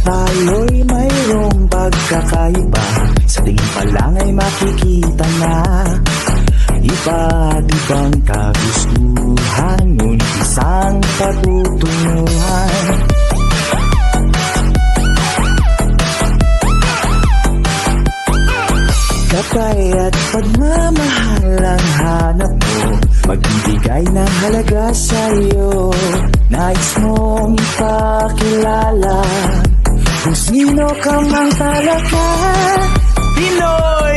tayo'y mayroong pagkakaiba. Sa tingin pa lang ay makikita na iba't ibang kagustuhan, ngunit isang patutunguhan. Gabay at pagmamahal ang hanap mo, magbibigay ng halaga sa'yo. Nais mong ipakilala kung sino ka mang talaga. Pinoy